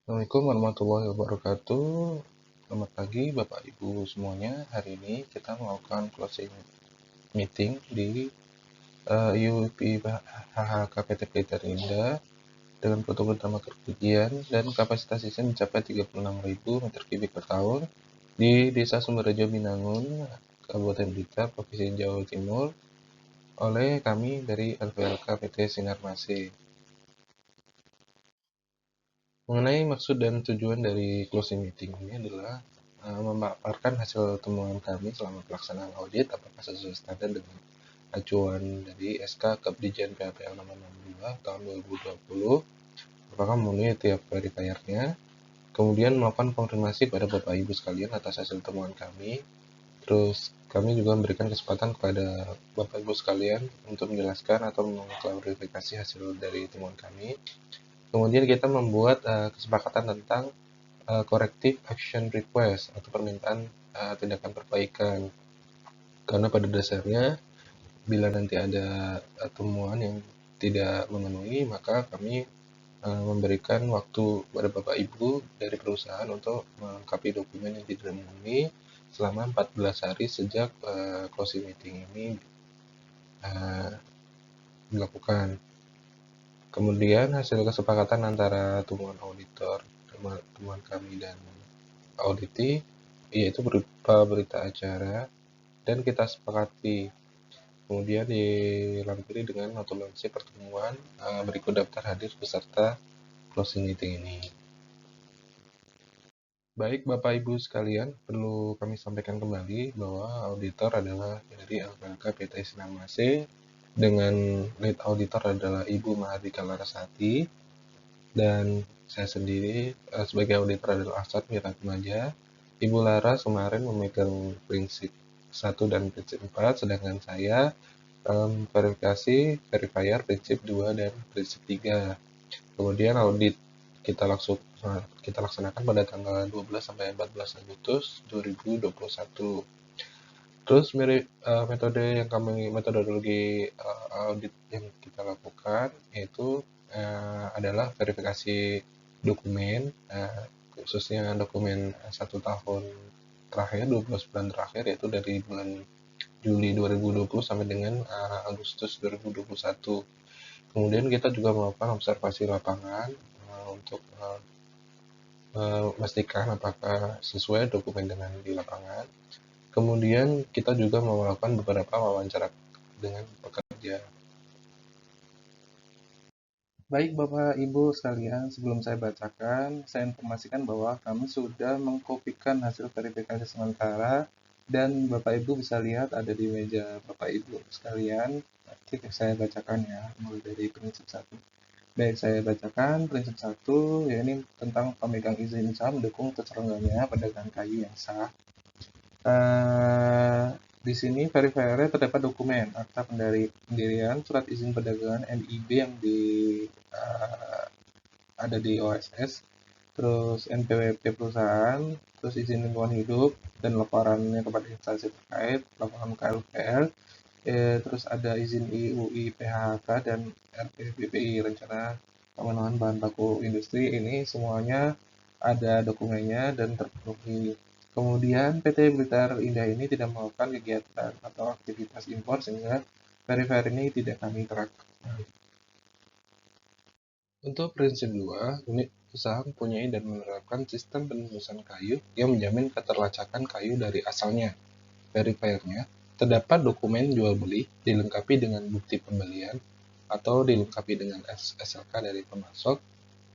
Assalamualaikum warahmatullahi wabarakatuh. Selamat pagi Bapak Ibu semuanya. Hari ini kita melakukan closing meeting di IUP HHKPT Pelita Indah dengan protokol utama kerugian dan kapasitas sistem mencapai 36.000 meter kubik per tahun di Desa Sumberjo Binangun, Kabupaten Blitar, Provinsi Jawa Timur oleh kami dari LPLK PT Sinar Masih. Mengenai maksud dan tujuan dari closing meeting ini adalah memaparkan hasil temuan kami selama pelaksanaan audit apakah sesuai standar dengan acuan dari SK Kepdijen PAPL nomor 62 tahun 2020, apakah memenuhi tiap verifiernya, kemudian melakukan konfirmasi pada Bapak Ibu sekalian atas hasil temuan kami, terus kami juga memberikan kesempatan kepada Bapak Ibu sekalian untuk menjelaskan atau mengklarifikasi hasil dari temuan kami. Kemudian kita membuat kesepakatan tentang corrective action request atau permintaan tindakan perbaikan. Karena pada dasarnya bila nanti ada temuan yang tidak memenuhi, maka kami memberikan waktu pada Bapak Ibu dari perusahaan untuk melengkapi dokumen yang tidak memenuhi selama 14 hari sejak closing meeting ini dilakukan. Kemudian hasil kesepakatan antara temuan auditor, temuan kami dan auditi, yaitu berupa berita acara, dan kita sepakati. Kemudian dilampiri dengan notulensi pertemuan berikut daftar hadir peserta closing meeting ini. Baik Bapak Ibu sekalian, perlu kami sampaikan kembali bahwa auditor adalah dari LPLK PT Sinamase dengan lead auditor adalah Ibu Mahardika Larasati dan saya sendiri sebagai auditor adalah Asad Miratmaja. Ibu Lara kemarin memegang prinsip 1 dan prinsip 4, sedangkan saya verifikasi, verifier prinsip 2 dan prinsip 3. Kemudian audit kita laksanakan pada tanggal 12 sampai 14 Agustus 2021. Terus metodologi audit yang kita lakukan yaitu adalah verifikasi dokumen, khususnya dokumen 1 tahun terakhir, 12 bulan terakhir, yaitu dari bulan Juli 2020 sampai dengan Agustus 2021. Kemudian kita juga melakukan observasi lapangan untuk memastikan apakah sesuai dokumen dengan di lapangan. Kemudian kita juga melakukan beberapa wawancara dengan pekerja. Baik Bapak Ibu sekalian, sebelum saya bacakan, saya informasikan bahwa kami sudah mengkopikan hasil verifikasi sementara dan Bapak Ibu bisa lihat ada di meja Bapak Ibu sekalian. Nanti saya bacakan ya, mulai dari prinsip 1. Baik, saya bacakan prinsip 1, yakni tentang pemegang izin usaha mendukung terselenggaranya pedagang kayu yang sah. Di sini verifiernya terdapat dokumen akta pendirian, surat izin perdagangan NIB yang ada di OSS, terus NPWP perusahaan, terus izin lingkungan hidup dan laporannya kepada instansi terkait, laporan KLPL, terus ada izin IUI PHK dan RPBPI rencana pemenuhan bahan baku industri. Ini semuanya ada dokumennya dan terpenuhi. Kemudian PT Blitar Indah ini tidak melakukan kegiatan atau aktivitas impor sehingga verifier ini tidak kami terapkan. Untuk prinsip 2, unit usaha mempunyai dan menerapkan sistem penembusan kayu yang menjamin keterlacakan kayu dari asalnya. Verifiernya terdapat dokumen jual beli dilengkapi dengan bukti pembelian atau dilengkapi dengan SLK dari pemasok,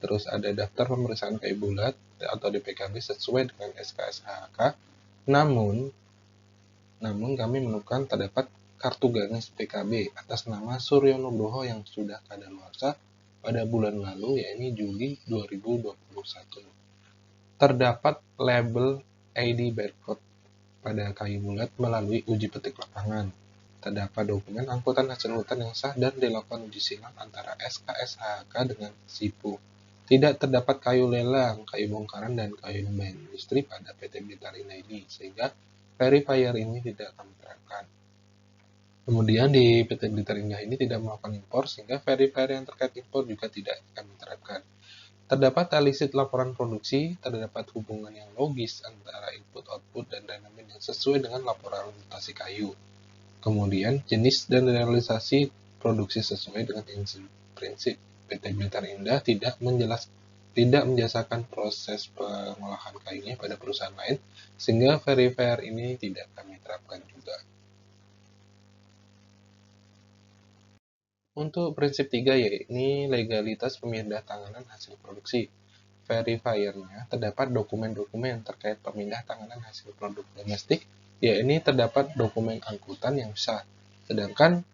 terus ada daftar pemeriksaan kayu bulat atau DPKB sesuai dengan SKSHK. Namun kami menemukan terdapat kartu ganas PKB atas nama Suryo Nugroho yang sudah kadaluarsa pada bulan lalu, yakni Juli 2021. Terdapat label ID barcode pada kayu bulat melalui uji petik lapangan. Terdapat dokumen angkutan hasil hutan yang sah dan dilakukan uji silang antara SKSHK dengan SIPU. Tidak terdapat kayu lelang, kayu bongkaran, dan kayu limbah industri pada PT Blitar Indah ini, sehingga verifier ini tidak kami terapkan. Kemudian di PT Blitar Indah ini tidak melakukan impor, sehingga verifier yang terkait impor juga tidak kami terapkan. Terdapat talisit laporan produksi, terdapat hubungan yang logis antara input-output dan dynamic yang sesuai dengan laporan orientasi kayu. Kemudian, jenis dan realisasi produksi sesuai dengan prinsip. PT Blitar Indah tidak menjasakan proses pengolahan kayunya pada perusahaan lain, sehingga verifier ini tidak kami terapkan juga. Untuk prinsip 3 yakni legalitas pemindah tanganan hasil produksi. Verifiernya terdapat dokumen-dokumen terkait pemindah tanganan hasil produk domestik, yakni terdapat dokumen angkutan yang sah. Sedangkan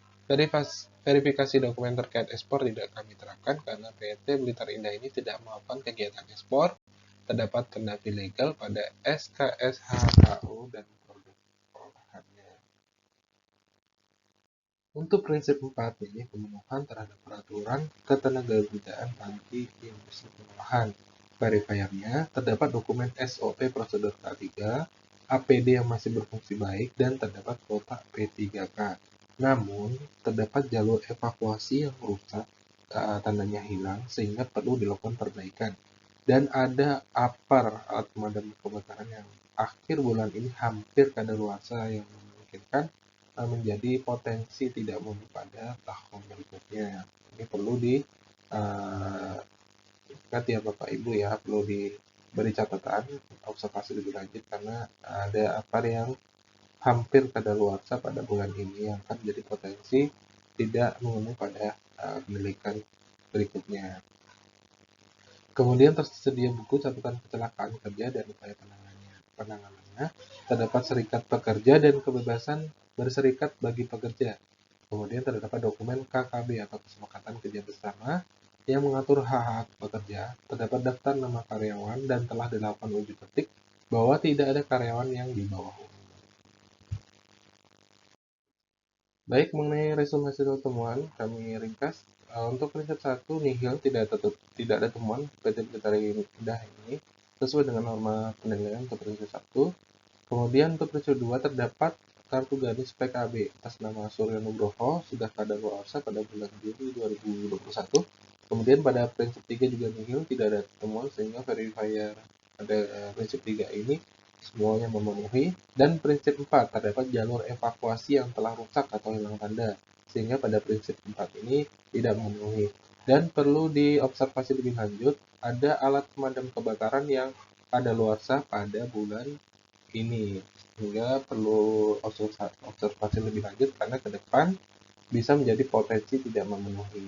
verifikasi dokumen terkait ekspor tidak kami terapkan karena PT Blitar Indah ini tidak melakukan kegiatan ekspor. Terdapat tanda ilegal pada SKSHKU dan produk olahannya. Untuk prinsip 4 ini pemenuhan terhadap peraturan ketenagakerjaan bagi industri pengolahan. Verifiernya terdapat dokumen SOP prosedur K3, APD yang masih berfungsi baik, dan terdapat kotak P3K. Namun, terdapat jalur evakuasi yang rusak, tandanya hilang, sehingga perlu dilakukan perbaikan. Dan ada APAR, alat pemadam kebakaran yang akhir bulan ini hampir kadaluarsa yang memungkinkan menjadi potensi tidak mutu pada tahun berikutnya. Ini perlu diingat ya Bapak Ibu ya, perlu diberi catatan observasi lebih lanjut karena ada apa yang hampir kadaluarsa pada bulan ini yang akan menjadi potensi tidak memenuhi pada pemilikan berikutnya. Kemudian tersedia buku catatan kecelakaan kerja dan upaya penanganannya. Terdapat serikat pekerja dan kebebasan berserikat bagi pekerja. Kemudian terdapat dokumen KKB atau kesepakatan kerja bersama yang mengatur hak-hak pekerja. Terdapat daftar nama karyawan dan telah dilakukan uji petik bahwa tidak ada karyawan yang di bawah umur. Baik, mengenai resume hasil temuan, kami ringkas. Untuk prinsip 1, nihil, tidak ada temuan PT Blitar Indah ini sesuai dengan norma penilaian untuk prinsip 1. Kemudian untuk prinsip 2, terdapat kartu garis PKB atas nama Surya Nugroho sudah kadaluarsa pada bulan Juli 2021. Kemudian pada prinsip 3 juga nihil, tidak ada temuan sehingga verifier pada prinsip 3 ini semuanya memenuhi. Dan prinsip 4, terdapat jalur evakuasi yang telah rusak atau hilang tanda, sehingga pada prinsip 4 ini tidak memenuhi. Dan perlu diobservasi lebih lanjut, ada alat pemadam kebakaran yang kadaluarsa pada bulan ini, sehingga perlu observasi lebih lanjut karena ke depan bisa menjadi potensi tidak memenuhi.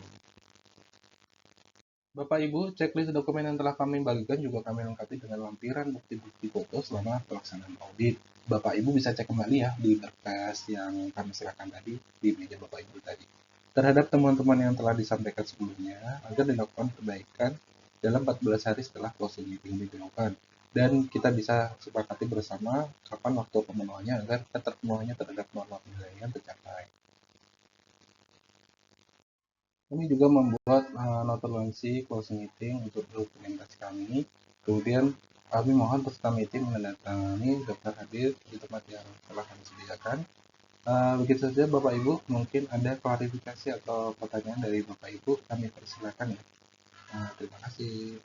Bapak Ibu, checklist dokumen yang telah kami bagikan juga kami lengkapi dengan lampiran bukti-bukti foto selama pelaksanaan audit. Bapak Ibu bisa cek kembali ya di berkas yang kami serahkan tadi di meja Bapak Ibu tadi. Terhadap teman-teman yang telah disampaikan sebelumnya, agar dilakukan perbaikan dalam 14 hari setelah closing meeting dilakukan. Dan kita bisa sepakati bersama kapan waktu pemenuhannya agar keterpenuhannya terhadap norma penilaian tercapai. Kami juga membuat notulensi closing meeting untuk dokumentasi kami. Kemudian kami mohon peserta meeting menandatangani daftar hadir di tempat yang telah kami sediakan. Begitu saja Bapak Ibu, mungkin ada klarifikasi atau pertanyaan dari Bapak Ibu, kami persilakan ya. Terima kasih.